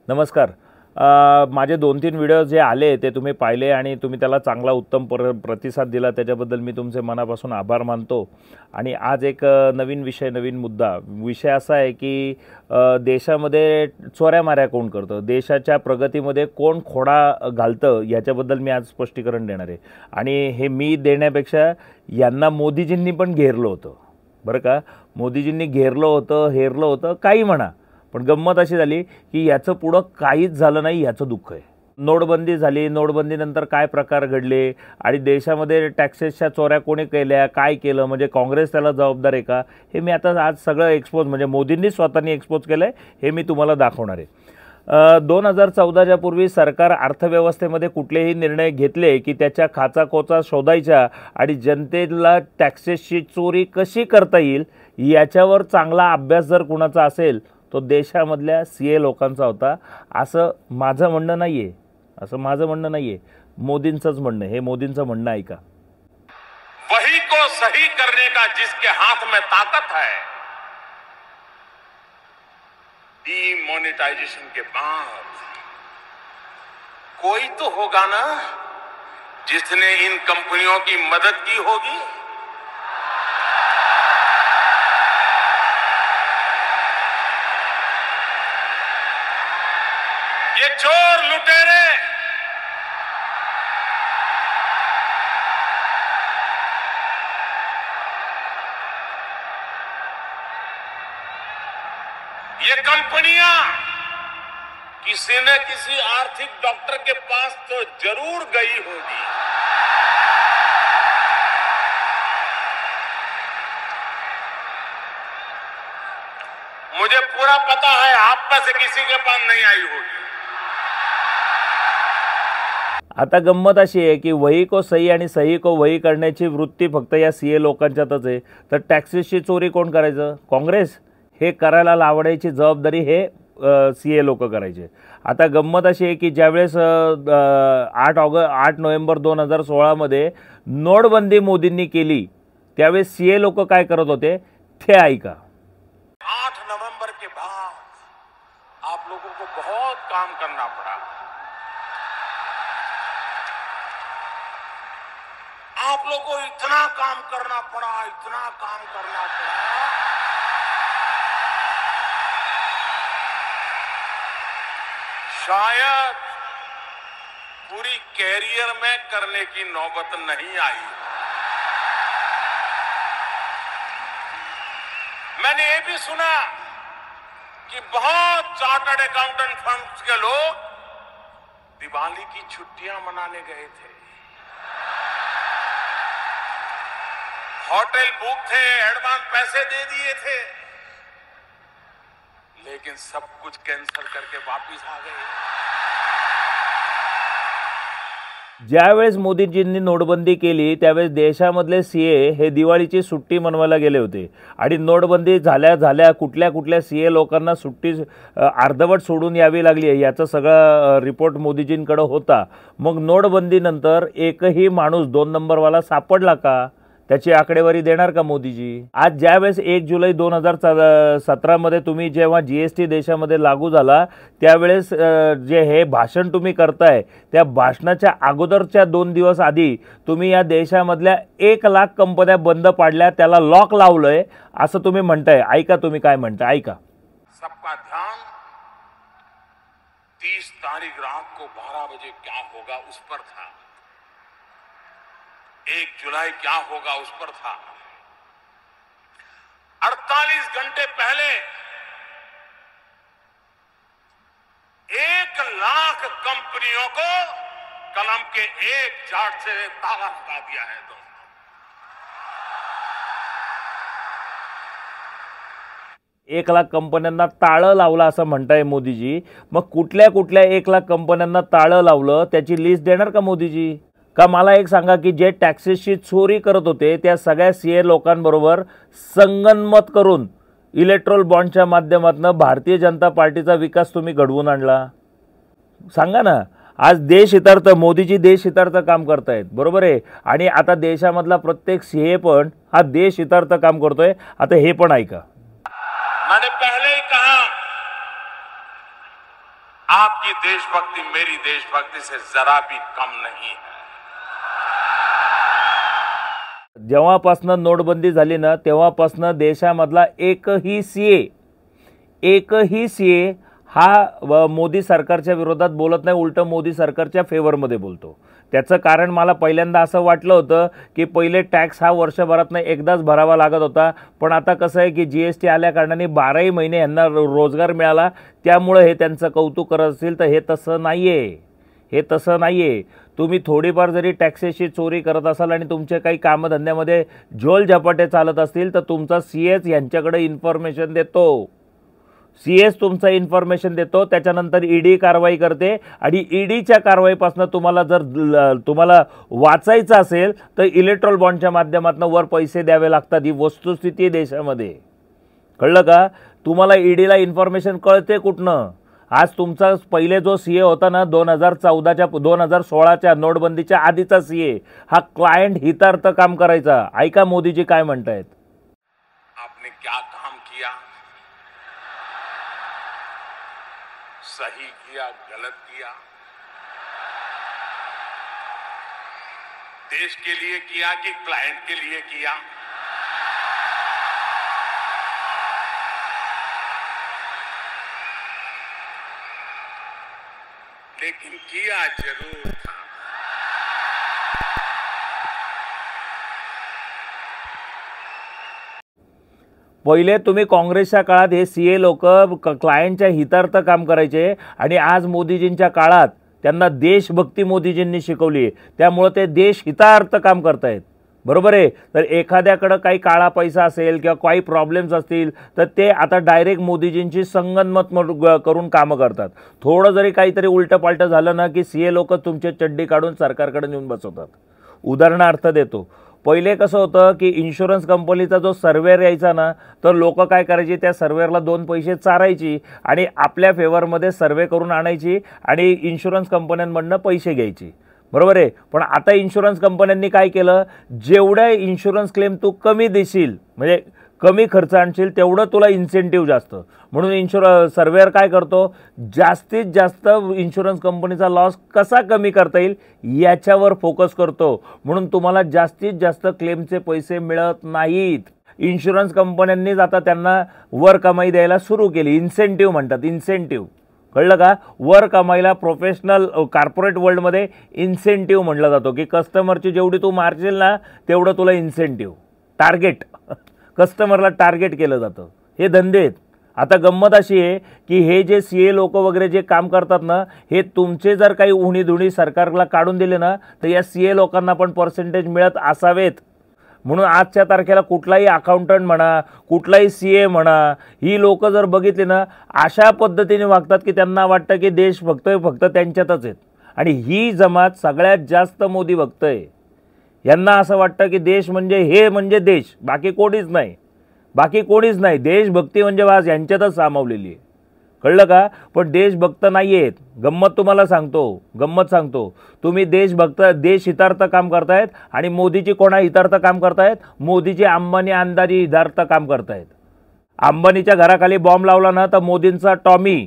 नमस्कार। माझे 2-3 व्हिडिओ जे आले ते तुम्ही पाहिले आणि तुम्ही त्याला चांगला उत्तम प्रतिसाद दिला, त्याच्याबद्दल मी तुमचे मनापासून आभार मानतो। आणि आज एक नवीन मुद्दा विषय असा आहे की देशामध्ये चोऱ्यामाऱ्या कोण करतं, देशाच्या प्रगतीमध्ये कोण खोडा घालतं, याच्याबद्दल मी आज स्पष्टीकरण देणार आहे। आणि हे मी देण्यापेक्षा यांना मोदीजींनी पण घेरलं होतं बरं का। मोदीजींनी घेरलं होतं, हेरलं होतं, काही म्हणा, पण गंमत अशी झाली की याचं पुढं काहीच झालं नाही, याचं दुःख आहे। नोटबंदी झाली, नोटबंदीनंतर काय प्रकार घडले आणि देशामध्ये टॅक्सेसच्या चोऱ्या कोणी केल्या, काय केलं, म्हणजे काँग्रेस त्याला जबाबदार आहे का, हे मी आता आज सगळं एक्सपोज, म्हणजे मोदींनी स्वतःनी एक्सपोज केलं आहे, हे मी तुम्हाला दाखवणार आहे। 2014च्या पूर्वी सरकार अर्थव्यवस्थेमध्ये कुठलेही निर्णय घेतले की त्याच्या खाचाखोचा शोधायच्या आणि जनतेला टॅक्सेसची चोरी कशी करता येईल याच्यावर चांगला अभ्यास जर कुणाचा असेल तो देशामधल्या सीए लोकांचा होता, असं माझं म्हणणं नाहीये, मोदींचंच म्हणणं। हे मोदींचं म्हणणं ऐका। वही को सही करने का जिसके हाथ में ताकत है, डीमोनेटाइजेशन के बाद कोई तो होगा ना जिसने इन कंपनियों की मदद की होगी। ये चोर लुटेरे ये कंपनियां किसी न किसी आर्थिक डॉक्टर के पास तो जरूर गई होगी। मुझे पूरा पता है आप में से किसी के पास नहीं आई होगी। आता गंमत अशी आहे की वही को सही आणि सही को वही करण्याची वृत्ती फक्त या सीए लोकांच्यातच आहे। तर टॅक्सेसची चोरी कोण करायचं, काँग्रेस। हे करायला लावण्याची जबाबदारी हे सीए लोक करायचे। आता गंमत अशी आहे की ज्यावेळेस 8 नोव्हेंबर 2016 मध्ये नोटबंदी मोदींनी केली, त्यावेळेस सीए लोक काय करत होते ते ऐका। 8 नवंबर के बाद आप लोगों को बहुत काम करना पड़ा। आप लोगों को इतना काम करना पड़ा। शायद पूरी कैरियर में करने की नौबत नहीं आई। मैंने ये भी सुना कि बहुत चार्टर्ड अकाउंटेंट फर्म्स के लोग दिवाली की छुट्टियां मनाने गए थे, होटल बुक थे, एडवांस पैसे दे दिए थे, लेकिन सब कुछ कैंसिल करके वापस आ गए। ज्यावेळेस मोदीजींनी नोटबंदी केली त्यावेळेस देशामधले सीए हे दिवाळीची सुट्टी मनवायला गेले होते आणि नोटबंदी झाल्या कुठल्या सीए लोकांना सुट्टी अर्धवट सोडून यावी लागली, याचं सगळं रिपोर्ट मोदीजींकडे होता। मग नोटबंदीनंतर एकही माणूस 2 नंबरवाला सापडला का, त्याची आकडेवारी देणार का मोदीजी? आज ज्यावेळेस 1 जुलै 2017 मध्ये तुम्ही जेव्हा जीएसटी देशामध्ये लागू झाला त्यावेळेस जे हे भाषण तुम्ही करताय त्या भाषणाच्या अगोदरच्या 2 दिवस आधी तुम्ही या देशामधल्या 1 लाख कंपन्या बंद पाडल्या, त्याला लॉक लावलंय असं तुम्ही म्हणताय। ऐका तुम्ही काय म्हणताय, ऐका। सबका ध्यान 30 तारीख रात को 12 बजे क्या होगा उस पर था, 1 जुलाई क्या होगा उस पर था। 48 घंटे पहले 1 लाख कंपनियों को कलम के एक चार्ट से ताला लगा दिया है। दोस्तों, 1 लाख कंपन्यांना ताळं लावलं असं म्हणताय मोदीजी। मग कुठल्या 1 लाख कंपन्यांना ताळं लावलं त्याची लिस्ट देणार का मोदीजी? का मला एक सांगा की जे टॅक्सेसची चोरी करत होते त्या सगळ्या सीए लोकांबरोबर संगनमत करून इलेक्ट्रोल बॉन्डच्या माध्यमातून भारतीय जनता पार्टीचा विकास तुम्ही घडवून आणला? सांगा ना। आज देशहितार्थ मोदीजी देशहितार्थ काम करतायत, बरोबर आहे। आणि आता देशामधला प्रत्येक सीए पण हा देशहितार्थ काम करतोय। आता हे पण ऐका। मैंने पहले ही कहा आपकी देशभक्ति मेरी देशभक्ति से जरा भी कम नहीं है। जेव्हापासनं नोटबंदी झाली ना तेव्हापासनं देशामधला एकही सीए हा मोदी सरकारच्या विरोधात बोलत नाही, उलट मोदी सरकारच्या फेवरमध्ये बोलतो। त्याचं कारण मला पहिल्यांदा असं वाटलं होतं की पहिले टॅक्स हा वर्षभरात नाही एकदाच भरावा लागत होता, पण आता कसं आहे की जीएसटी आल्या कारणाने 12ही महिने यांना रोजगार मिळाला, त्यामुळे हे त्यांचं कौतुक करत असतील तर हे तसं नाहीये। तुम्ही थोडीफार जरी टॅक्सेसची चोरी करत असाल आणि तुमचे काही कामधंद्यामध्ये झोलझपाटे चालत असतील तर तुमचा सीएस यांच्याकडे इन्फॉर्मेशन देतो, तुमचा इन्फॉर्मेशन देतो, त्याच्यानंतर ईडी कारवाई करते आणि ईडीच्या कारवाईपासून तुम्हाला वाचायचं असेल तर इलेक्ट्रॉल बॉन्डच्या माध्यमातून वर पैसे द्यावे लागतात। ही वस्तुस्थिती देशामध्ये, कळलं का? तुम्हाला ईडीला इन्फॉर्मेशन कळते कुठनं? आज तुमचा पहिले जो सीए होता ना 2016च्या नोटबंदीच्या आधीचा सीए हा क्लायंट हितार्थ काम करायचा। ऐका मोदीजी काय म्हणतायत। आपने क्या काम किया, सही किया गलत किया, देश के लिए किया कि क्लाइंट के लिए किया? लेकिन किया जरूर था। पहिले तुम्ही काँग्रेसच्या काळात हे सीए लोक क्लायंटच्या हितार्थ काम करायचे आणि आज मोदीजींच्या काळात त्यांना देशभक्ती मोदीजींनी शिकवली, त्यामुळे ते देश हितार्थ काम करतायत। बरोबर आहे? तर एखाद्याकडे काही काळा पैसा असेल किंवा काही प्रॉब्लेम्स असतील तर ते आता डायरेक्ट मोदीजींची संगनमत करून कामं करतात। थोडं जरी काहीतरी उलटपालट झालं ना की सीए लोक तुमचे चड्डी काढून सरकारकडे नेऊन बसवतात। उदाहरणार्थ देतो, पहिले कसं होतं की इन्शुरन्स कंपनीचा जो सर्व्हेअर यायचा ना तर लोक काय करायची, त्या सर्व्हेअरला 2 पैसे चारायची आणि आपल्या फेवरमध्ये सर्व्हे करून आणायची आणि इन्शुरन्स कंपन्यांमधनं पैसे घ्यायची। बरोबर आहे? पण आता इन्शुरन्स कंपन्यांनी काय केलं, जेवढे इन्शुरन्स क्लेम तू कमी देशील म्हणजे कमी खर्च आणशील तेवढं तुला इन्सेंटिव्ह जास्त, म्हणून सर्व्हेअर काय करतो, जास्तीत जास्त इन्शुरन्स कंपनीचा लॉस कसा कमी करता येईल याच्यावर फोकस करतो, म्हणून तुम्हाला जास्तीत जास्त क्लेमचे पैसे मिळत नाहीत। इन्शुरन्स कंपन्यांनीच आता त्यांना वर कमाई द्यायला सुरू केली, इन्सेंटिव्ह म्हणतात, इन्सेंटिव्ह, कळलं का? वर कमाईला प्रोफेशनल कॉर्पोरेट वर्ल्डमध्ये इन्सेंटिव्ह म्हटलं जातो की कस्टमरची जेवढी तू मारशील ना तेवढं तुला इन्सेंटिव्ह, टार्गेट, कस्टमरला टार्गेट केलं जातं। हे धंदे आहेत। आता गंमत अशी आहे की हे जे सीए लोक वगैरे जे काम करतात ना हे तुमचे जर काही उणीधुणी सरकारला काढून दिले ना तर या सीए लोकांना पण पर्सेंटेज मिळत असावेत, म्हणून आजच्या तारखेला कुठलाही अकाउंटंट म्हणा, कुठलाही सीए म्हणा, ही लोक जर बघितली ना अशा पद्धतीने वागतात की त्यांना वाटतं की देश फक्त त्यांच्यातच आहेत आणि ही जमात सगळ्यात जास्त मोदी भक्त आहे। यांना असं वाटतं की देश म्हणजे देश, बाकी कोणीच नाही, देशभक्ती म्हणजे वाज यांच्यातच सामावलेली आहे, कळलं का? पण देशभक्त नाही आहेत। गंमत तुम्हाला सांगतो, तुम्ही देश हितार्थ काम करतायत आणि मोदीजी कोणा हितार्थ काम करतायत, मोदीजी अंबानी अंदाजी हितार्थ काम करतायत। अंबानीच्या घराखाली बॉम्ब लावला ना तर मोदींचा टॉमी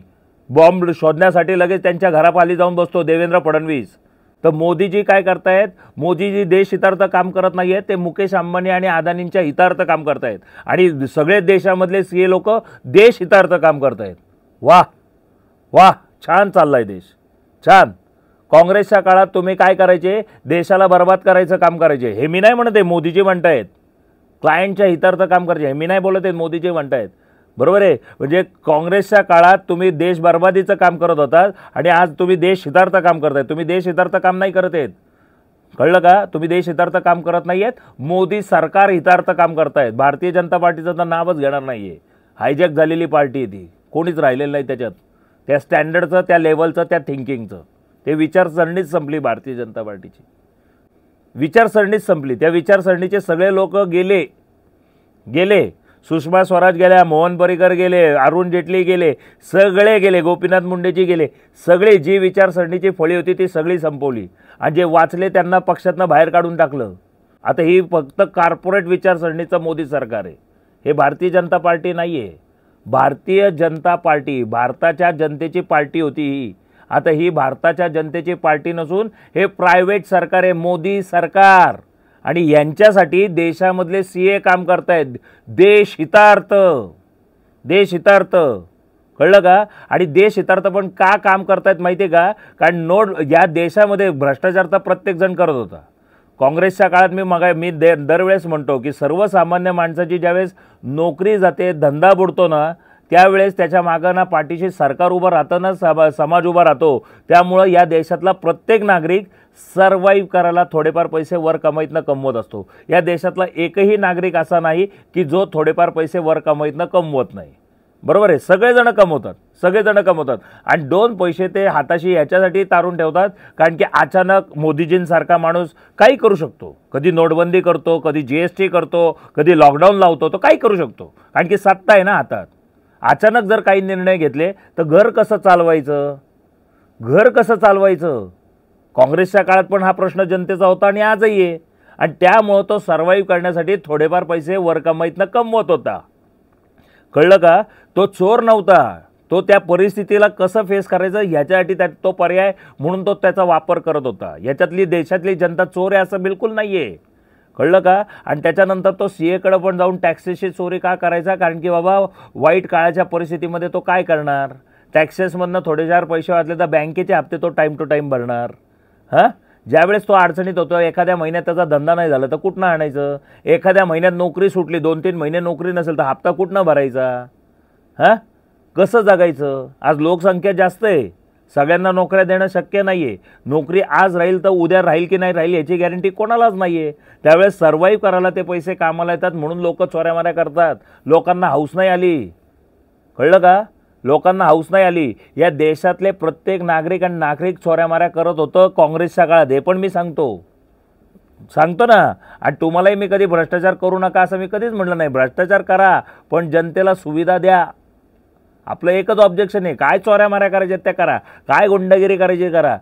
बॉम्ब शोधण्यासाठी लगेच त्यांच्या घराखाली जाऊन बसतो देवेंद्र फडणवीस। तर मोदीजी काय करतायत, मोदीजी देश हितार्थ काम करत नाहीयेत, ते मुकेश अंबानी आणि अदानींच्या हितार्थ काम करतायत आणि सगळे देशामधले सीए लोक देश हितार्थ काम करतायत। वाह वाह, छान चाललाय देश, छान। काँग्रेसच्या काळात तुम्ही काय करायचे, देशाला बर्बाद करायचं काम करायचे। हे मी नाही म्हणत आहे, मोदीजी म्हणतायत क्लायंटच्या हितार्थ काम करायचे, हे मी नाही बोलत आहे, मोदीजी म्हणतायत। बरोबर आहे? म्हणजे काँग्रेसच्या काळात तुम्ही देश बर्बादीचं काम करत होतात आणि आज तुम्ही देश हितार्थ काम करतायत। तुम्ही देश हितार्थ काम नाही करत आहेत, कळलं का? तुम्ही देश हितार्थ काम करत नाहीयेत, मोदी सरकार हितार्थ काम करतायत। भारतीय जनता पार्टीचं तर नावच घेणार नाहीये, हायजॅक झालेली पार्टी आहे ती, कोणीच राहिलेलं नाही त्याच्यात, त्या स्टँडर्डचं, त्या लेवलचं, त्या थिंकिंगचं, ते विचारसरणीच संपली। भारतीय जनता पार्टीची विचारसरणीच संपली, त्या विचारसरणीचे सगळे लोक गेले। सुषमा स्वराज गेल्या, मोहन परिकर गेले, अरुण जेटली गेले, सगळे गेले, गोपीनाथ मुंडेजी गेले, सगळे जी विचारसरणीची फळी होती ती सगळी संपवली आणि जे वाचले त्यांना पक्षातनं बाहेर काढून टाकलं। आता ही फक्त कॉर्पोरेट विचारसरणीचं मोदी सरकार आहे, हे भारतीय जनता पार्टी नाही आहे। भारतीय जनता पार्टी भारताच्या जनतेची पार्टी होती ही. आता ही भारताच्या जनतेची पार्टी नसून हे प्रायव्हेट सरकार आहे, मोदी सरकार. आणि यांच्यासाठी देशामधले सीए काम करतायत. देश हितार्थ कळलं का? आणि देश हितार्थ पण का काम करतायत माहिती आहे का? कारण या देशामध्ये भ्रष्टाचार तर प्रत्येक जण करत होता. काँग्रेसच्या काळात मी दरवेळेस म्हणतो की सर्वसामान्य माणसाची ज्यावेळेस नोकरी जाते, धंदा बुडतो ना, त्यावेळेस त्याच्या मागं ना पाठीशी सरकार उभं राहतं ना, समाज उभा राहतो. त्यामुळं या देशातला प्रत्येक नागरिक सर्वाईव्ह करायला थोडेफार पैसे वर कमाईतनं कमवत असतो. या देशातला एकही नागरिक असा नाही की जो थोडेफार पैसे वर कमाईतनं कमवत नाही. बरोबर आहे? सगळेजण कमवतात आणि दोन पैसे ते हाताशी याच्यासाठी तारून ठेवतात कारण की अचानक मोदीजींसारखा माणूस काही करू शकतो. कधी नोटबंदी करतो, कधी जीएसटी करतो, कधी लॉकडाऊन लावतो, तो काही करू शकतो कारण की सत्ता आहे ना हातात. अचानक जर काही निर्णय घेतले तर घर कसं चालवायचं? काँग्रेसच्या काळात पण हा प्रश्न जनतेचा होता आणि आजही आहे. आणि त्यामुळं तो सर्वाईव्ह करण्यासाठी थोडेफार पैसे वर कमाईतनं कमवत होता. कळलं का? तो चोर नव्हता. तो त्या परिस्थितीला कसं फेस करायचं ह्याच्यासाठी तो पर्याय म्हणून तो त्याचा वापर करत होता. याच्यातली देशातली जनता चोर आहे असं बिलकुल नाही आहे. कळलं का? आणि त्याच्यानंतर तो सीएकडे पण जाऊन टॅक्सेसची चोरी का करायचा? कारण की बाबा वाईट काळाच्या परिस्थितीमध्ये तो काय करणार? टॅक्सेसमधनं थोडेफार पैसे वाचले तर बँकेचे हप्ते तो टाईम टू टाईम भरणार. ज्यावेळेस तो अडचणीत होतो, एखाद्या महिन्यात त्याचा धंदा नाही झाला तर कुठनं आणायचं? एखाद्या महिन्यात नोकरी सुटली, 2-3 महिने नोकरी नसेल तर हप्ता कुठनं भरायचा? कसं जगायचं? आज लोकसंख्या जास्त आहे, सगळ्यांना नोकऱ्या देणं शक्य नाही आहे. नोकरी आज राहील तर उद्या राहील की नाही राहील याची गॅरंटी कोणालाच नाही आहे. त्यावेळेस सर्वाईव्ह करायला ते पैसे कामाला येतात म्हणून लोक चोऱ्यामाऱ्या करतात. लोकांना हौस नाही आली. कळलं का? लोकांना हौस नाही आली. या देशातले प्रत्येक नागरिक चोऱ्यामाऱ्या करत होतं काँग्रेसच्या काळात. हे पण मी सांगतो ना. आणि तुम्हालाही मी कधी भ्रष्टाचार करू नका असं मी कधीच म्हटलं नाही. भ्रष्टाचार करा पण जनतेला सुविधा द्या. आपलं एकच ऑब्जेक्शन आहे, काय चोऱ्यामाऱ्या करायच्या त्या करा, काय गुंडगिरी करायची करा,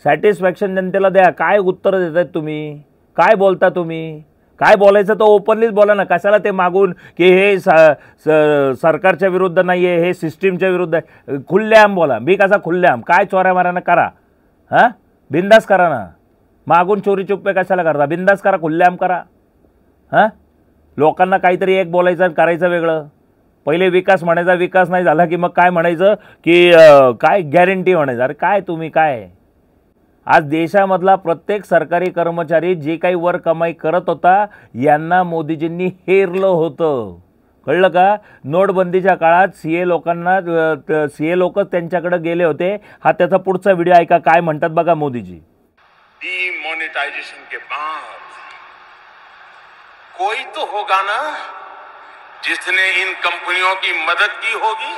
सॅटिस्फॅक्शन जनतेला द्या. काय उत्तर देतात तुम्ही? काय बोलता तुम्ही? काय बोलायचं तर ओपनलीच बोला ना. कशाला ते मागून की हे सरकारच्या विरुद्ध नाही आहे, हे सिस्टीमच्या विरुद्ध आहे? खुल्लेआम बोला. मी कसा खुल्लेआम? काय चोऱ्यामाऱ्यानं करा, बिंदास करा ना. मागून चोरी चुप्पे कशाला करता? बिंदास करा, खुल्लेआम करा. लोकांना काहीतरी एक बोलायचं आणि करायचं वेगळं. पहिले विकास म्हणायचा, विकास नाही झाला की मग काय म्हणायचं की काय गॅरंटी म्हणायचं. अरे काय तुम्ही काय? आज देशामधला प्रत्येक सरकारी कर्मचारी जे काही वर कमाई करत होता यांना मोदीजींनी हेरलं होतं. कळलं का? नोटबंदीच्या काळात सीए लोक त्यांच्याकडे गेले होते. हा त्याचा पुढचा व्हिडिओ ऐका, काय म्हणतात बघा मोदीजी. डिमोनेटाइजेशन के बाद कोई तो होगा ना जिसने इन कंपनियों की मदद की होगी.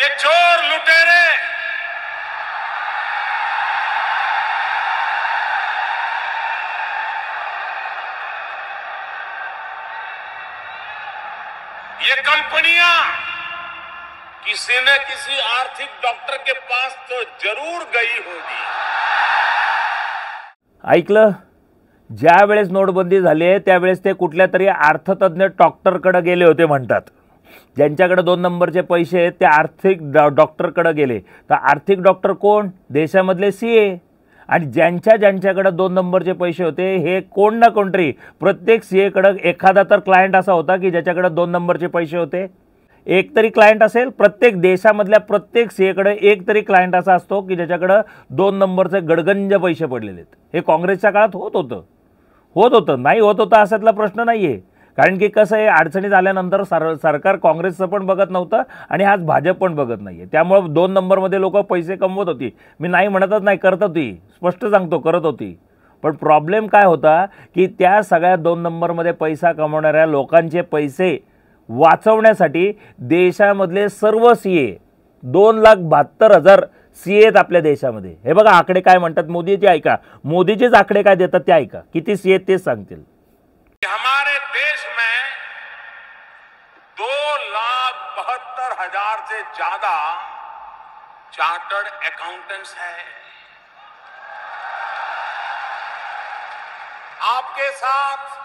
ये चोर लुटेरे ये कंपनियां किसी न किसी आर्थिक डॉक्टर के पास तो जरूर गई होगी. ऐकलं? ज्या वेळेस नोटबंदी झाली त्यावेळेस ते कुठल्या तरी अर्थतज्ञ डॉक्टरकडे गेले होते म्हणतात. ज्यांच्याकडे 2 नंबरचे पैसे आहेत ते आर्थिक डॉक्टरकडे गेले. तर आर्थिक डॉक्टर कोण? देशामधले सीए. आणि ज्यांच्याकडे 2 नंबरचे पैसे होते हे कोण ना कोणतरी, प्रत्येक सीएकडे एखादा तर क्लायंट असा होता की ज्याच्याकडे 2 नंबरचे पैसे होते. एक तरी क्लायंट असेल. प्रत्येक देशामधल्या प्रत्येक सीएकडे एक तरी क्लायंट असा असतो की ज्याच्याकडे 2 नंबरचे गडगंज पैसे पडलेले आहेत. हे काँग्रेसच्या काळात होत होतं. नाही होत होतं असातला प्रश्न नाही आहे. कारण की कसं आहे, अडचणीत आल्यानंतर सरकार काँग्रेसचं पण बघत नव्हतं आणि आज भाजप पण बघत नाही आहे. त्यामुळं 2 नंबरमध्ये लोक पैसे कमवत होती. मी नाही म्हणतच नाही, करत होती, स्पष्ट सांगतो करत होती. पण प्रॉब्लेम काय होता की त्या सगळ्या 2 नंबरमध्ये पैसा कमवणाऱ्या लोकांचे पैसे वाचवण्यासाठी देशामधले सर्व सीए 2,72,000 सीए आहेत आपल्या देशामध्ये. हे बघा आकडे काय म्हणतात, मोदीचे ऐका. मोदीचेच आकडे काय देतात ते ऐका. किती सीए तेच सांगतील. हमारे देश में 2,72,000 से ज्यादा चार्टर्ड अकाउंटेंट्स हैं. आपके साथ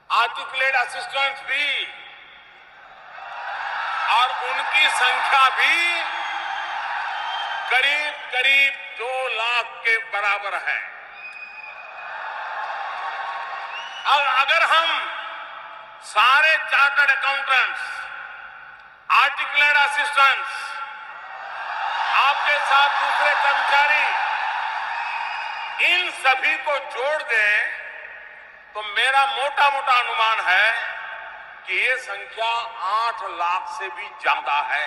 आर्टिकुलेट असिस्टेंट्स भी और उनकी संख्या भी करीब करीब 2 लाख के बराबर है। और अगर हम सारे चार्टर्ड अकाउंटेंट्स, आर्टिकुलेट असिस्टेंट्स, आपके साथ दूसरे कर्मचारी, इन सभी को जोड़ दें तो मेरा मोटा मोटा अनुमान है कि ये संख्या 8 लाख से भी ज्यादा है।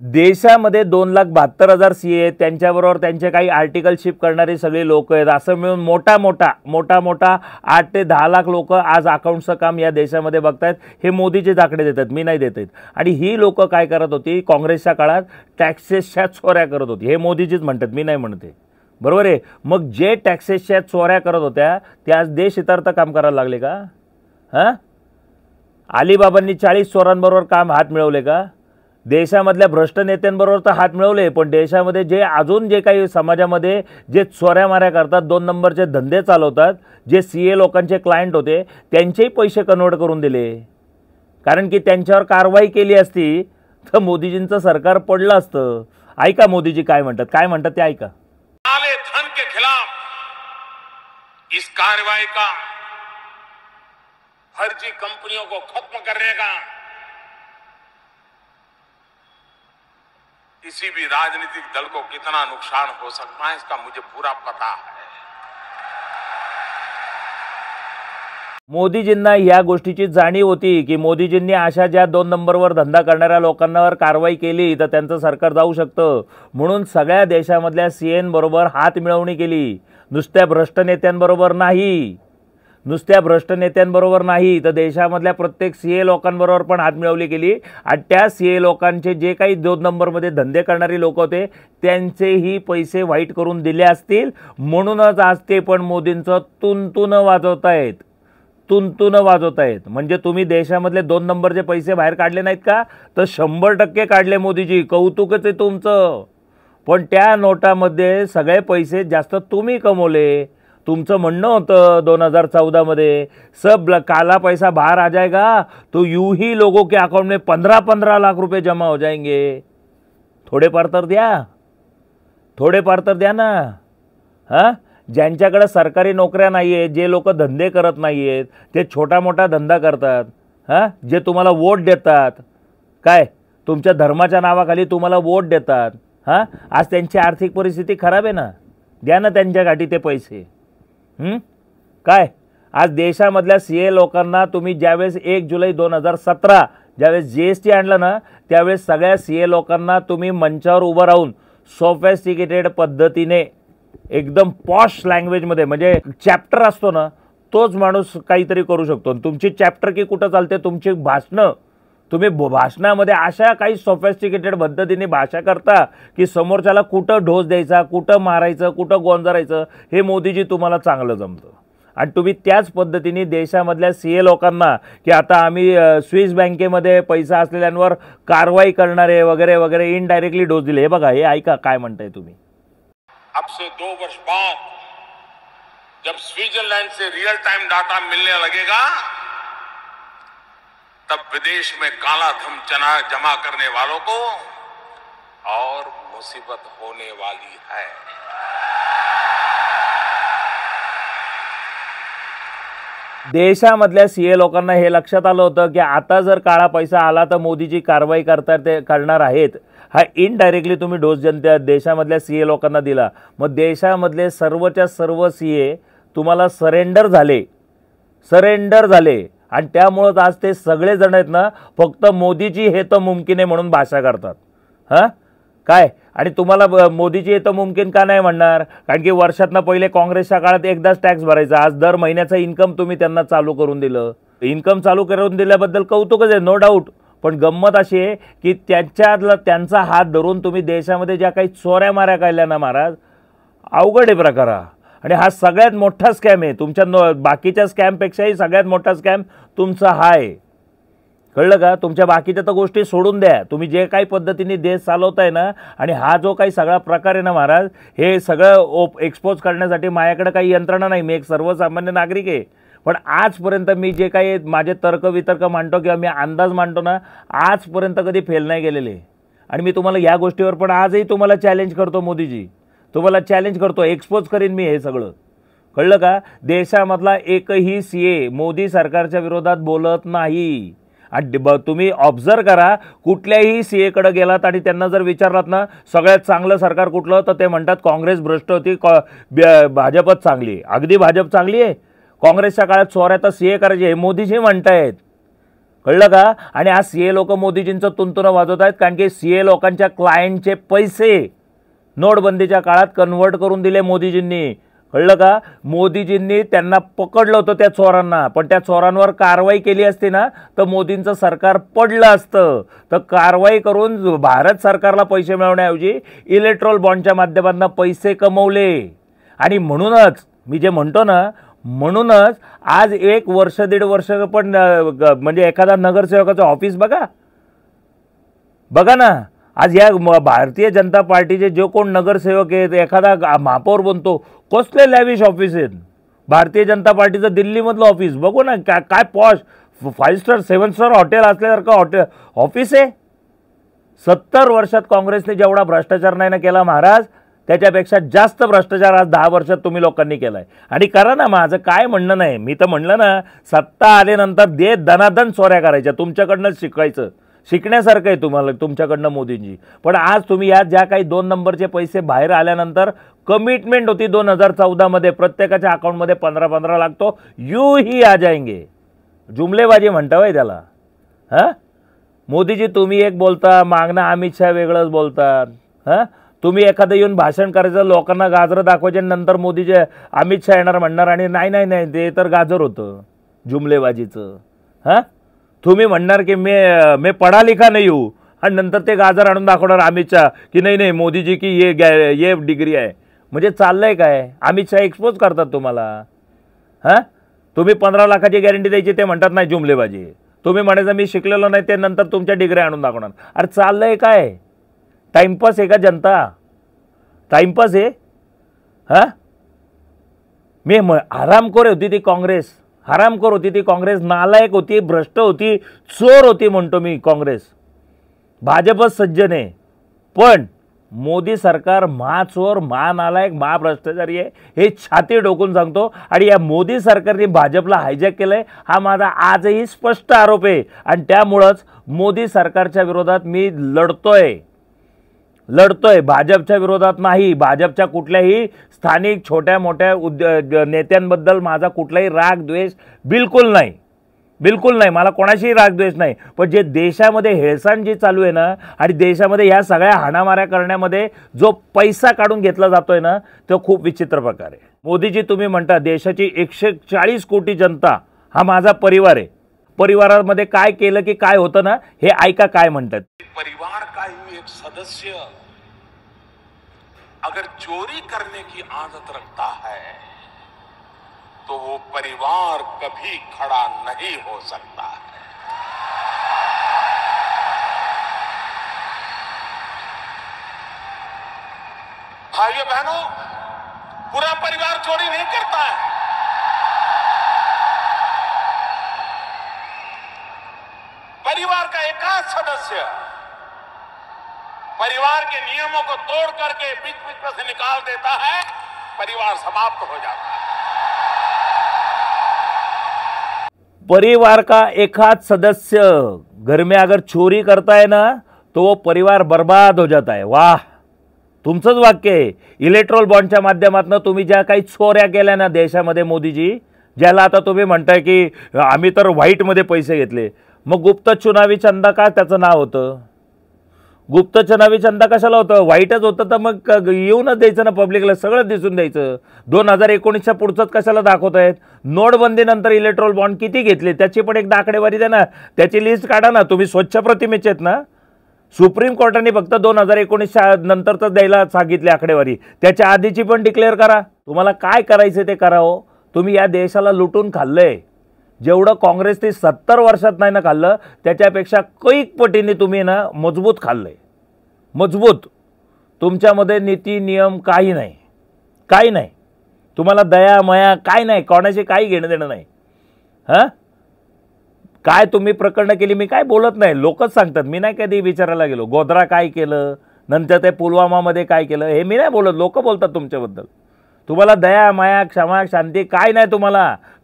देशामध्ये 2,72,000 सीए आहेत, त्यांच्याबरोबर त्यांचे काही आर्टिकलशिप करणारे सगळे लोक आहेत, असं मिळून मोठा मोठा 8 ते 10 लाख लोक आज अकाउंटचं काम या देशामध्ये बघतायत। हे मोदीचे दाखले देतात, मी नाही देत आहेत। आणि ही लोक काय करत होती, काँग्रेसच्या काळात टॅक्सेसच्या चोऱ्या करत होती। हे मोदीजीच म्हणतात, मी नाही म्हणते, बरोबर आहे। मग जे टॅक्सेसच्या चोऱ्या करत होत्या ते आज देशहितार्थ काम करायला लागले का? हां, अलिबाबांनी 40 चोरांबरोबर काम हात मिळवले का? देशामधल्या भ्रष्ट नेत्यांबरोबर तर हात मिळवले, पण देशामध्ये जे अजून जे काही समाजामध्ये जे चोऱ्या माऱ्या करतात, 2 नंबरचे धंदे चालवतात, जे सीए लोकांचे क्लायंट होते त्यांचेही पैसे कन्वर्ट करून दिले। कारण की त्यांच्यावर कारवाई केली असती तर मोदीजींचं सरकार पडलं असतं। ऐका मोदीजी काय म्हणतात ते ऐका। काले धन के खिलाफ इस कार्रवाई का, फर्जी कंपनियों को खत्म करने का किसी भी राजनीतिक दल को कितना नुकसान हो सकता है इसका मुझे पूरा पता है। मोदीजींना या गोष्टीची जाणीव होती की मोदीजींनी अशा ज्या 2 नंबरवर धंदा करणाऱ्या लोकांवर कारवाई केली तर त्यांचं सरकार जाऊ शकतं, म्हणून सगळ्या देशामधल्या सीएन बरोबर हात मिळवणी केली। नुसत्या भ्रष्ट नेत्यांबरोबर नाही तर देशामधल्या प्रत्येक सीए लोकांबरोबर पण हात मिळवली गेली। आणि त्या सीए लोकांचे जे काही 2 नंबरमध्ये धंदे करणारी लोक होते त्यांचेही पैसे वाईट करून दिले असतील, म्हणूनच आज ते पण मोदींचं तुंतुन वाजवतायत। म्हणजे तुम्ही देशामधले 2 नंबरचे पैसे बाहेर काढले नाहीत का? तर 100% काढले मोदीजी, कौतुकच आहे तुमचं। पण त्या नोटामध्ये सगळे पैसे जास्त तुम्ही कमवले। तुमचं म्हणणं होतं 2014 में सब काला पैसा बाहर आ जाएगा तो यूं ही लोगों के अकाउंट में 15-15 लाख रुपए जमा हो जाएंगे। थोड़े पार तर द्या ना। हां, ज्यांच्याकडे सरकारी नोकऱ्या नाही आहेत, जे लोक धंदे करत नाही आहेत, ते छोटा मोठा धंदा करतात, हां, जे तुम्हाला वोट देतात, काय तुमच्या धर्माच्या नावाखाली तुम्हाला वोट देतात, हां, आज त्यांची आर्थिक परिस्थिती खराब आहे ना, द्या ना त्यांच्या गाठी ते पैसे। काय आज देशामधल्या सीए लोकांना तुम्ही ज्यावेळेस 1 जुलै 2017 ज्यावेळेस जीएसटी आणलं ना, त्यावेळेस सगळ्या सीए लोकांना तुम्ही मंचावर उभं राहून सोफिस्टिकेटेड पद्धतीने एकदम पॉश लँग्वेजमध्ये, म्हणजे चॅप्टर असतो ना तोच माणूस काहीतरी करू शकतो। तुमची चॅप्टर की कुठं चालते, तुमची भाषणं, तुम्ही भाषणामध्ये अशा काही सोफिस्टिकेटेड पद्धतीने भाषा करता की समोरच्याला कुठं ढोस द्यायचा, कुठं मारायचं, कुठं गोंजारायचं हे मोदीजी तुम्हाला चांगलं जमतं। आणि तुम्ही त्याच पद्धतीने देशामधल्या सीए लोकांना की आता आम्ही स्विस बँकेमध्ये पैसा असलेल्यांवर कारवाई करणारे वगैरे वगैरे इनडायरेक्टली डोस दिले। हे बघा, हे ऐका काय म्हणताय तुम्ही। अब से 2 वर्ष बाद जब स्विट्जरलैंड से रियल टाइम डाटा मिलने लगेगा तब विदेश में काला धन जमा करने वालों को और मुसीबत होने वाली है। देशामधल्या सीए लोकांना हे लक्षात आलं होतं की आता जर काळा पैसा आला तर मोदीजी कारवाई करणार आहेत। हा इनडायरेक्टली तुम्ही डोस जनता देशामधल्या सीए लोकांना दिला, मग देशामधले सर्वच्या सर्व सीए तुम्हाला सरेंडर झाले आणि त्यामुळे आज ते सगळे जण आहेत ना फक्त मोदीजी हे तर मुमकिन आहे म्हणून भाषा करतात। हां, काय आणि तुम्हाला मोदीजी हे तर मुमकिन का नाही म्हणणार? कारण की वर्षातनं पहिले काँग्रेसच्या काळात एकदाच टॅक्स भरायचा, आज दर महिन्याचा इन्कम तुम्ही त्यांना चालू करून दिलं। इन्कम चालू करून दिल्याबद्दल कौतुकच आहे, नो डाऊट। पण गंमत अशी आहे की त्यांचा हात धरून तुम्ही देशामध्ये ज्या काही चोऱ्या माऱ्या केल्या ना महाराज, अवघड आहे प्रकार हा। आणि हा सगळ्यात मोठा स्कॅम आहे, तुमच्या बाकीच्या स्कॅमपेक्षाही सगळ्यात मोठा स्कॅम तुमचा हा आहे, कळलं का? तुमच्या बाकीच्या तर गोष्टी सोडून द्या, तुम्ही जे काही पद्धतीने देश चालवताय ना, आणि हा जो काही सगळा प्रकार आहे ना महाराज, हे सगळं एक्सपोज करण्यासाठी माझ्याकडे काही यंत्रणा नाही, मी एक सर्वसामान्य नागरिक आहे. पण आजपर्यंत मी जे काही माझे तर्कवितर्क मांडतो किंवा मी अंदाज मांडतो ना, आजपर्यंत कधी फेल नाही गेलेले. आणि मी तुम्हाला या गोष्टीवर पण आजही तुम्हाला चॅलेंज करतो, मोदीजी तुम्हाला चॅलेंज करतो, एक्सपोज करीन मी हे सगळं. कळलं का? देशामधला एकही सीए मोदी सरकारच्या विरोधात बोलत नाही. आणि तुम्ही ऑब्झर्व करा, कुठल्याही सीएकडे गेलात आणि त्यांना जर विचारलात ना सगळ्यात चांगलं सरकार कुठलं, तर ते म्हणतात काँग्रेस भ्रष्ट होती, भाजपच चांगली आहे. अगदी भाजप चांगली आहे? काँग्रेसच्या काळात चोऱ्या तर सीए करायचे, हे मोदीजी म्हणतायत. कळलं का? आणि आज सीए लोक मोदीजींचं तुंतुनं वाजवत आहेत, कारण की सीए लोकांच्या क्लायंटचे पैसे नोटबंदीच्या काळात कन्व्हर्ट करून दिले मोदीजींनी. कळलं का? मोदीजींनी त्यांना पकडलं होतं त्या चोरांना, पण त्या चोरांवर कारवाई केली असती ना तर मोदींचं सरकार पडलं असतं. तर कारवाई करून भारत सरकारला पैसे मिळवण्याऐवजी इलेक्ट्रोल बॉन्डच्या माध्यमातून पैसे कमवले. आणि म्हणूनच मी जे म्हणतो ना, म्हणूनच आज 1 वर्ष 1.5 वर्ष पण म्हणजे एखादा नगरसेवकाचं ऑफिस बघा ना, आज या भारतीय जनता पार्टीचे जो कोण नगरसेवक आहेत, एखादा महापौर बनतो, कसले लॅविश ऑफिस आहेत. भारतीय जनता पार्टीचं दिल्लीमधलं ऑफिस बघू ना, काय पॉश 5 स्टार 7 स्टार हॉटेल असल्यासारखं ऑफिस आहे. 70 वर्षात काँग्रेसने जेवढा भ्रष्टाचार नाही ना केला महाराज, त्याच्यापेक्षा जास्त भ्रष्टाचार आज 10 वर्षात तुम्ही लोकांनी केलाय. आणि करा ना, माझं काय म्हणणं नाही, मी तर म्हणलं ना, सत्ता आल्यानंतर दनादन चोऱ्या करायच्या, तुमच्याकडनंच शिकायचं, शिकण्यासारखं आहे तुम्हाला तुमच्याकडनं मोदींजी. पण आज तुम्ही या ज्या काही 2 नंबरचे पैसे बाहेर आल्यानंतर कमिटमेंट होती 2014 मध्ये प्रत्येकाच्या अकाउंटमध्ये 15-15 लाख तो यू ही आ जाएंगे, जुमलेबाजी म्हणता वय त्याला. हां मोदीजी, तुम्ही एक बोलता, मागणं अमित शहा वेगळंच बोलतात. हां तुम्ही एखादं येऊन भाषण करायचं, लोकांना गाजर दाखवायचे, नंतर मोदीजी अमित शहा येणार म्हणणार आणि नाही ते तर गाजर होतं जुमलेबाजीचं. हां तुम्ही म्हणणार की मैं पढ़ा लिखा नहीं हूँ, आणि नंतर ते गाजर आणून दाखवणार अमित शहा की नाही मोदीजी की ये डिग्री आहे. म्हणजे चाललंय काय? अमित शहा एक्सपोज करतात तुम्हाला. हां तुम्ही 15 लाखाची गॅरंटी द्यायची, ते म्हणतात नाही जुमलेबाजी. तुम्ही म्हणायचं मी शिकलेलो नाही, ते नंतर तुमच्या डिग्री आणून दाखवणार. अरे चाललंय काय? टाइमपास आहे का जनता? टाइमपास आहे? हां मी हरामखोर होती ती काँग्रेस, हरामखोर होती ती काँग्रेस, नालायक होती, भ्रष्ट होती, चोर होती म्हणतो मी काँग्रेस. भाजपच सज्जन आहे, पण मोदी सरकार महाचोर, महानालायक, महाभ्रष्टाचारी आहे, हे छाती डोकून सांगतो. आणि या मोदी सरकारने भाजपला हायजॅक केलंय, हा माझा आजही स्पष्ट आरोप आहे. आणि त्यामुळंच मोदी सरकारच्या विरोधात मी लढतोय, भाजपच्या विरोधात नाही. भाजपच्या कुठल्याही स्थानिक छोट्या मोठ्या नेत्यांबद्दल माझा कुठलाही राग द्वेष बिलकुल नाही, मला कोणाशीही राग द्वेष नाही. पण जे देशामध्ये हेळसांड जी चालू आहे ना, आणि देशामध्ये ह्या सगळ्या हाणामाऱ्या करण्यामध्ये जो पैसा काढून घेतला जातोय ना, तो खूप विचित्र प्रकार आहे. मोदीजी, तुम्ही म्हणता देशाची 140 कोटी जनता हा माझा परिवार आहे, परिवारामध्ये काय केलं की काय होतं ना, हे ऐका काय म्हणतात. परिवार का ही एक सदस्य अगर चोरी करने की आदत रखता है तो वो परिवार कभी खड़ा नहीं हो सकता है. भाइयों बहनों, पूरा परिवार चोरी नहीं करता है. परिवार का एकाध सदस्य परिवार के नियमों को तोड़ करके बीच में से निकाल देता है, परिवार समाप्त हो जाता है. परिवार का एकाध सदस्य घर में अगर चोरी करता है ना, तो वो परिवार बर्बाद हो जाता है. वाह, तुमचंच वाक्य आहे. इलेक्ट्रोल बॉन्डच्या माध्यमातून तुम्ही ज्या काही चोऱ्या केल्या ना देशामध्ये मोदीजी, ज्याला आता तुम्ही म्हणताय की आम्ही तर व्हाईटमध्ये पैसे घेतले, मग गुप्त चुनावी चंदा का त्याचं नाव होतं? गुप्त चुनावी चंदा कशाला होतं? व्हाईटच होतं तर मग येऊनच द्यायचं ना पब्लिकला, सगळं दिसून द्यायचं. 2019च्या पुढचंच कशाला दाखवत आहेत? नोटबंदीनंतर इलेक्ट्रोल बॉन्ड किती घेतले त्याची पण एक आकडेवारी द्या ना, त्याची लिस्ट काढा ना. तुम्ही स्वच्छ प्रतिमेचे आहेत ना. सुप्रीम कोर्टाने फक्त 2019 नंतरच द्यायला सांगितली आकडेवारी, त्याच्या आधीची पण डिक्लेअर करा. तुम्हाला काय करायचं ते करा हो. तुम्ही या देशाला लुटून खाल्लंय, जेवढं काँग्रेसने 70 वर्षात नाही ना खाल्लं त्याच्यापेक्षा कैक पटीने तुम्ही ना मजबूत खाल्लंय, मजबूत. तुमच्यामध्ये नीती नियम काही नाही, काही नाही. तुम्हाला दया मया काही नाही, कोणाशी काही घेणं देणं नाही. हां, काय तुम्ही प्रकरणं केली मी काय बोलत नाही, लोकच सांगतात. मी नाही कधी विचारायला गेलो गोधरा काय केलं, नंतर ते पुलवामामध्ये काय केलं, हे मी नाही बोलत, लोक बोलतात तुमच्याबद्दल. तुम्हाला दया माया क्षमा शांती काय नाही.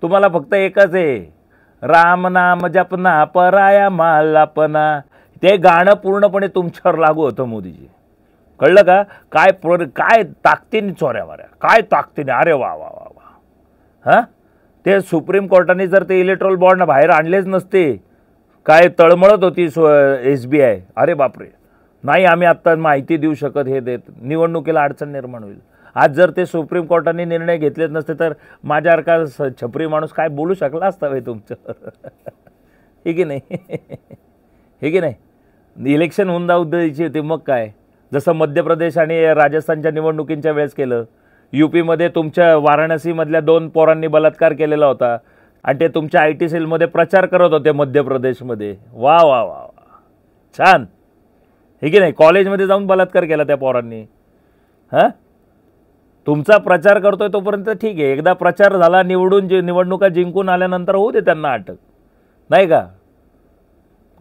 तुम्हाला फक्त एकच आहे, राम नाम जपना पराया मालापना. ते गाणं पूर्णपणे तुमच्यावर लागू होतं मोदीजी. कळलं का? काय ताकदीने चोऱ्या माऱ्या, काय ताकदीने. अरे वा वा वा वा. हां, ते सुप्रीम कोर्टाने जर ते इलेक्ट्रॉल बॉन्ड बाहेर आणलेच नसते, काय तळमळत होती SBI. अरे बापरे, नाही आम्ही आत्ता माहिती देऊ शकत, हे देत निवडणुकीला अडचण निर्माण होईल. आज जर ते सुप्रीम कोर्टाने निर्णय घेतलेच नसते तर माझ्यासारखा छपरी माणूस काय बोलू शकला असता वे तुमच्यावर. हे की नाही, हे की नाही. इलेक्शन होऊन जाऊ द्यायची होती मग काय. जसं मध्य प्रदेश आणि राजस्थानच्या निवडणुकींच्या वेळेस केलं. UPमध्ये तुमच्या वाराणसीमधल्या 2 पोरांनी बलात्कार केलेला होता आणि ते तुमच्या IT सेलमध्ये प्रचार करत होते मध्य प्रदेशमध्ये. वा वा वा वा, छान. हे की नाही, कॉलेजमध्ये जाऊन बलात्कार केला त्या पोरांनी. हां, तुमचा प्रचार करतोय तोपर्यंत ठीक आहे. एकदा प्रचार झाला, निवडणुका जिंकून आल्यानंतर होऊ दे त्यांना अटक, नाही का.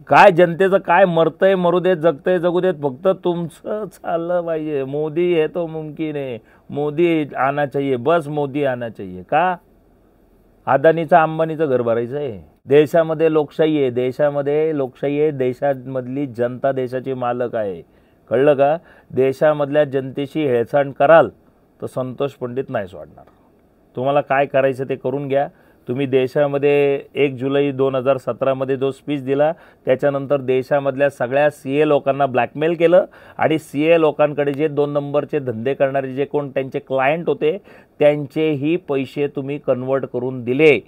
काय जनतेचं काय मरतंय मरू देत, जगतंय जगू देत, फक्त तुमचं चाललं पाहिजे. मोदी है तो मुमकिन है, मोदी आना चाहिए, बस मोदी आना चाहिए. का? अदानीचं अंबानीचं घर भरायचं आहे. देशामध्ये लोकशाही आहे, देशामध्ये लोकशाही आहे. देशामधली जनता देशाची मालक आहे. कळलं का? देशामधल्या जनतेशी हेळसांड कराल तर संतोष पंडित नाही सोडणार. तुम्हाला काय करायचं ते करून घ्या. तुम्ही देशामध्ये 1 जुलै 2017मध्ये जो स्पीच दिला त्याच्यानंतर देशामधल्या सगळ्या CA लोकांना ब्लॅकमेल केलं आणि CA लोकांकडे जे 2 नंबरचे धंदे करणारे जे कोण त्यांचे क्लायंट होते त्यांचेही पैसे तुम्ही कन्वर्ट करून दिले.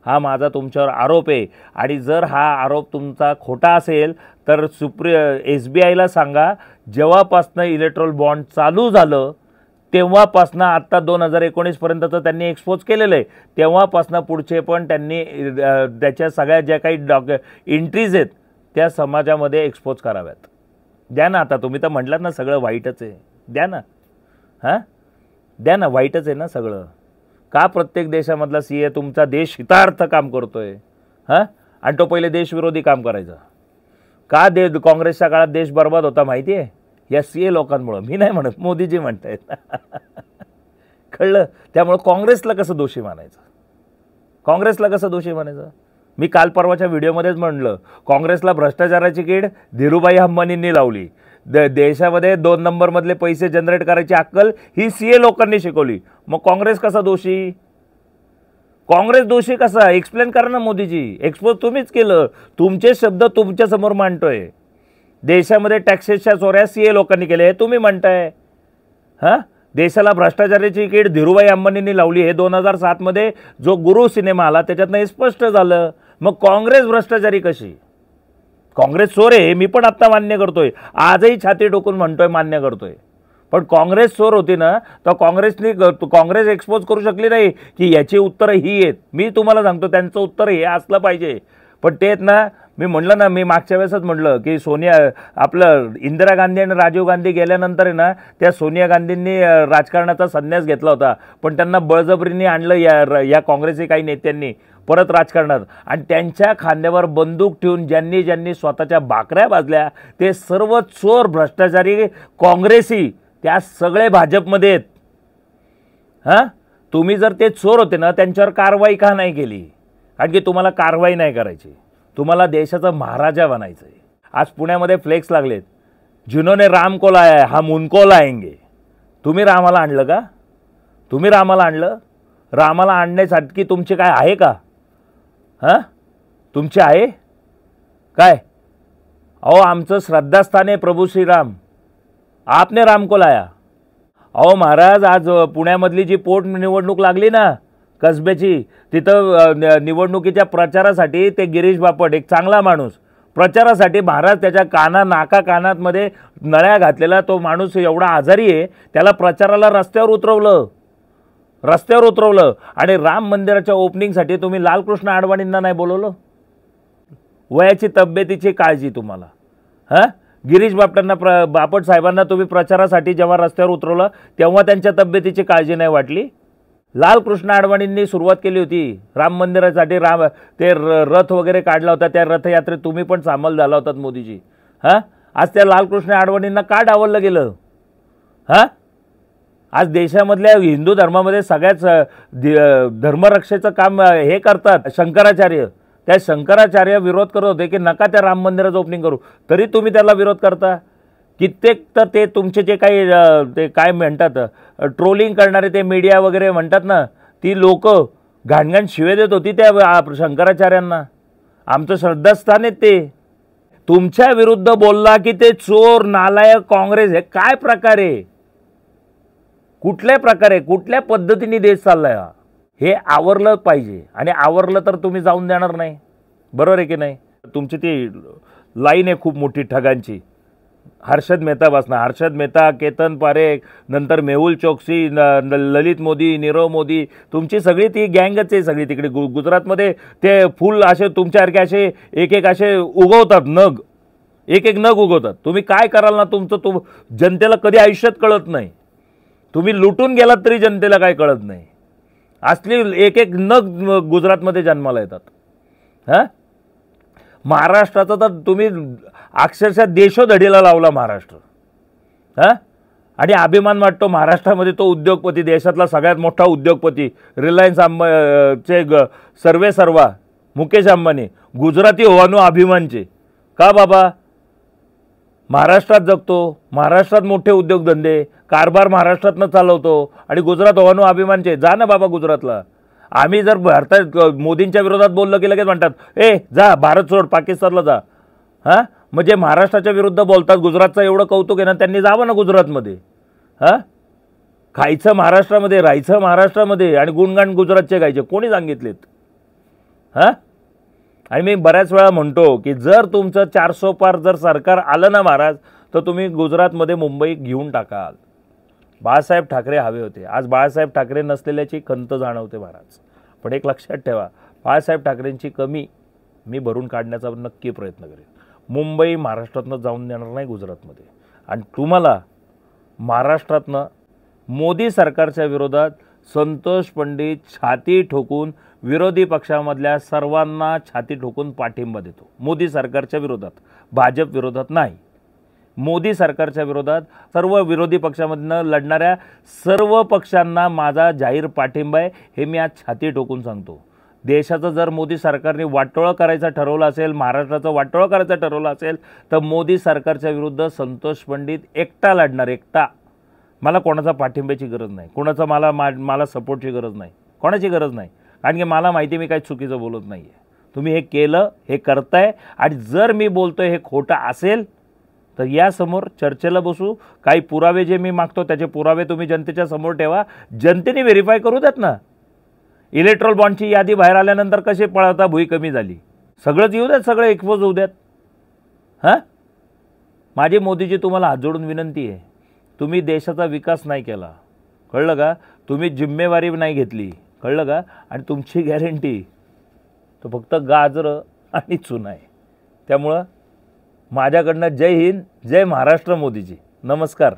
हा माझा तुमच्यावर आरोप आहे. आणि जर हा आरोप तुमचा खोटा असेल तर SBIला सांगा, जेव्हापासनं इलेक्ट्रॉल बॉन्ड चालू झालं तेव्हापासनं आत्ता 2019 पर्यंतचं त्यांनी एक्सपोज केलेलं आहे, तेव्हापासनं पुढचे पण त्यांनी त्याच्या सगळ्या ज्या काही एंट्रीज आहेत त्या समाजामध्ये एक्सपोज कराव्यात. द्या ना. आता तुम्ही तर म्हटलात ना सगळं वाईटच आहे, द्या ना. हां, द्या ना, वाईटच आहे ना सगळं. का प्रत्येक देशामधला CA तुमचा देश हितार्थ काम करतोय हां, आणि तो पहिले देशविरोधी काम करायचा का? काँग्रेसच्या काळात देश बर्बाद होता माहिती आहे या CA लोकांमुळं. मी नाही म्हणत, मोदीजी म्हणतायत. कळलं? त्यामुळं काँग्रेसला कसं दोषी मानायचं, काँग्रेसला कसं दोषी मानायचं. मी काल परवाच्या व्हिडिओमध्येच म्हणलं, काँग्रेसला भ्रष्टाचाराची कीड धीरूभाई अंबानींनी लावली. देशामध्ये 2 नंबरमधले पैसे जनरेट करायची अक्कल ही CA लोकांनी शिकवली. मग काँग्रेस कसा दोषी? काँग्रेस दोषी कसा? एक्सप्लेन करा ना मोदीजी. एक्सपोज तुम्हीच केलं, तुमचे शब्द तुमच्यासमोर मांडतोय. देशामध्ये टॅक्सेसच्या चोऱ्या CA लोकांनी केल्या हे तुम्ही म्हणताय. हां, देशाला भ्रष्टाचाराची कीड धीरूभाई अंबानींनी लावली हे 2007मध्ये जो गुरु सिनेमा आला त्याच्यातनं हे स्पष्ट झालं. मग काँग्रेस भ्रष्टाचारी कशी? काँग्रेस चोर आहे मी पण आत्ता मान्य करतोय, आजही छाती टोकून म्हणतोय मान्य करतोय. पण काँग्रेस चोर होती ना तर काँग्रेस एक्सपोज करू शकली नाही की याची उत्तरं ही आहेत. मी तुम्हाला सांगतो त्यांचं उत्तर हे असलं पाहिजे. पण ते आहेत ना, मी म्हणलं ना, मी मागच्या वेळेसच म्हटलं की इंदिरा गांधी आणि राजीव गांधी गेल्यानंतर आहे ना त्या सोनिया गांधींनी राजकारणाचा संन्यास घेतला होता, पण त्यांना बळजबरीने आणलं या काँग्रेसचे काही नेत्यांनी परत राजकारणात. आणि त्यांच्या खांद्यावर बंदूक ठेवून ज्यांनी ज्यांनी स्वतःच्या भाकऱ्या भाजल्या ते सर्व चोर भ्रष्टाचारी काँग्रेसी त्या सगळे भाजपमध्ये आहेत. हां, तुम्ही जर ते चोर होते ना त्यांच्यावर कारवाई का नाही केली? कारण की तुम्हाला कारवाई नाही करायची, तुम्हाला देशाचा महाराजा बनायचं आहे. आज पुण्यामध्ये फ्लेक्स लागलेत, जिन्होंने राम को लाया है हम उनको लाएंगे. तुम्ही रामाला आणलं का? तुम्ही रामाला आणलं? रामाला आणण्यासाठी तुमचे काय आहे का? हां, तुमचे आहे काय? अहो, आमचं श्रद्धास्थान आहे प्रभू श्रीराम. आपने राम को लाया. अहो महाराज, आज पुण्यामधली जी पोट निवडणूक लागली ना कसब्याची, तिथं निवडणुकीच्या प्रचारासाठी ते गिरीश बापट एक चांगला माणूस प्रचारासाठी महाराज त्याच्या नाका कानातमध्ये नळ्या घातलेला तो माणूस एवढा आजारी आहे त्याला प्रचाराला रस्त्यावर उतरवलं. रस्त्यावर उतरवलं आणि राम मंदिराच्या ओपनिंगसाठी तुम्ही लालकृष्ण अडवाणींना नाही बोलवलं? वयाची तब्येतीची काळजी तुम्हाला, हां? गिरीश बापटांना बापट साहेबांना तुम्ही प्रचारासाठी जेव्हा रस्त्यावर उतरवलं तेव्हा त्यांच्या तब्येतीची काळजी नाही वाटली? लालकृष्ण अडवाणींनी सुरुवात केली होती राम मंदिरासाठी, ते रथ वगैरे काढला होता, त्या रथयात्रेत तुम्ही पण सामील झाला होतात मोदीजी, हां? आज त्या लालकृष्ण अडवाणींना का डावललं गेलं, हां? आज देशामधल्या हिंदू धर्मामध्ये सगळ्याच धर्मरक्षेचं काम हे करतात शंकराचार्य. त्या शंकराचार्य विरोध करत होते की नका त्या राम मंदिराचं ओपनिंग करू, तरी तुम्ही त्याला विरोध करता. कित्येक तर ते तुमचे जे काही ते काय म्हणतात ट्रोलिंग करणारे ते मीडिया वगैरे म्हणतात ना, ती लोक घाणघाण शिवे देत होती त्या शंकराचार्यांना. आमचं श्रद्धास्थान आहे ते. तुमच्या विरुद्ध बोलला की ते चोर, नालायक, काँग्रेस, हे काय प्रकार आहे? कुठल्या प्रकारे, कुठल्या पद्धतीने देश चाललाय हा? हे आवरलं पाहिजे. आणि आवरलं तर तुम्ही जाऊन देणार नाही, बरोबर आहे की नाही? तुमची ती लाईन आहे खूप मोठी ठगांची. हर्षद मेहता बसणार, हर्षद मेहता, केतन पारेख, नंतर मेहुल चोक्सी, ललित मोदी, नीरव मोदी, तुमची सगळी ती गँगच आहे सगळी तिकडे. गुजरातमध्ये ते फुल असे तुमच्यासारखे असे एक एक असे उगवतात, नग, एक एक नग उगवतात. तुम्ही काय कराल ना, तुमचं जनतेला कधी आयुष्यात कळत नाही. तुम्ही लुटून गेलात तरी जनतेला काय कळत नाही. असली एक एक नग गुजरातमध्ये जन्माला येतात, हां? महाराष्ट्राचा तर तुम्ही अक्षरशः देशोधडीला लावला महाराष्ट्र, हां? आणि अभिमान वाटतो महाराष्ट्रामध्ये तो उद्योगपती, देशातला सगळ्यात मोठा उद्योगपती, रिलायन्स चे सर्वा मुकेश अंबानी गुजराती होवानो अभिमानचे. का बाबा? महाराष्ट्रात जगतो, महाराष्ट्रात मोठे उद्योगधंदे, कारभार महाराष्ट्रातनं चालवतो आणि गुजरात होवानो अभिमानचे. जा ना बाबा गुजरातला. आम्ही जर भारतात मोदींच्या विरोधात बोललं की लगेच म्हणतात ए जा भारत सोड, पाकिस्तानला जा, हां? म्हणजे महाराष्ट्राच्या विरुद्ध बोलतात. गुजरातचं एवढं कौतुक आहे ना, त्यांनी जावं ना गुजरातमध्ये, हां? खायचं महाराष्ट्रामध्ये, राहायचं महाराष्ट्रामध्ये आणि गुणगान गुजरातचे गायचे. कोणी सांगितलेत, हां? आणि मी बऱ्याच वेळा म्हणतो की जर तुमचं 400 पार जर सरकार आलं ना महाराज, तर तुम्ही गुजरातमध्ये मुंबई घेऊन टाकाल. बाळासाहेब ठाकरे हवे होते. आज बाळासाहेब ठाकरे नसलेल्याची खंत जाणवते महाराज. पण एक लक्षात ठेवा, बाळासाहेब ठाकरेंची कमी मी भरून काढण्याचा नक्की प्रयत्न करेन. मुंबई महाराष्ट्रातनं जाऊन देणार नाही गुजरातमध्ये. आणि तुम्हाला महाराष्ट्रातनं मोदी सरकारच्या विरोधात संतोष पंडित छाती ठोकून, विरोधी पक्षामधल्या सर्वांना छाती ठोकून पाठिंबा देतो. मोदी सरकारच्या विरोधात, भाजप विरोधात नाही. मोदी सरकारच्या विरोधात सर्व विरोधी पक्षामधनं लढणाऱ्या सर्व पक्षांना माझा जाहीर पाठिंबा आहे, हे मी आज छाती ठोकून सांगतो. देशाचं जर मोदी सरकारने वाटोळं करायचं ठरवलं असेल, महाराष्ट्राचं वाटोळं करायचं ठरवलं असेल, तर मोदी सरकारच्या विरुद्ध संतोष पंडित एकटा लढणार, एकटा. मला कोणाचा पाठिंब्याची गरज नाही, कोणाचा मला सपोर्टची गरज नाही, कोणाची गरज नाही. कारण की मला माहिती मी काही चुकीचं बोलत नाही आहे. तुम्ही हे केलं, हे करताय. आणि जर मी बोलतोय हे खोटं असेल तर यासमोर चर्चेला बसू. काही पुरावे जे मी मागतो त्याचे पुरावे तुम्ही जनतेच्या समोर ठेवा. जनतेने व्हेरीफाय करू देत ना. इलेक्ट्रॉल बॉन्डची यादी बाहेर आल्यानंतर कसे पळता भुई कमी झाली, सगळंच येऊ द्यात, सगळं एक्सपोज होऊ द्यात, हां? माझी मोदीजी तुम्हाला हात जोडून विनंती आहे, तुम्ही देशाचा विकास नाही केला, कळलं का? तुम्ही जिम्मेवारी नाही घेतली, कळलं का? आणि तुमची गॅरंटी तो फक्त गाजरं आणि चुना आहे. त्यामुळं माझ्याकडनं जय हिंद, जय महाराष्ट्र मोदीजी. नमस्कार.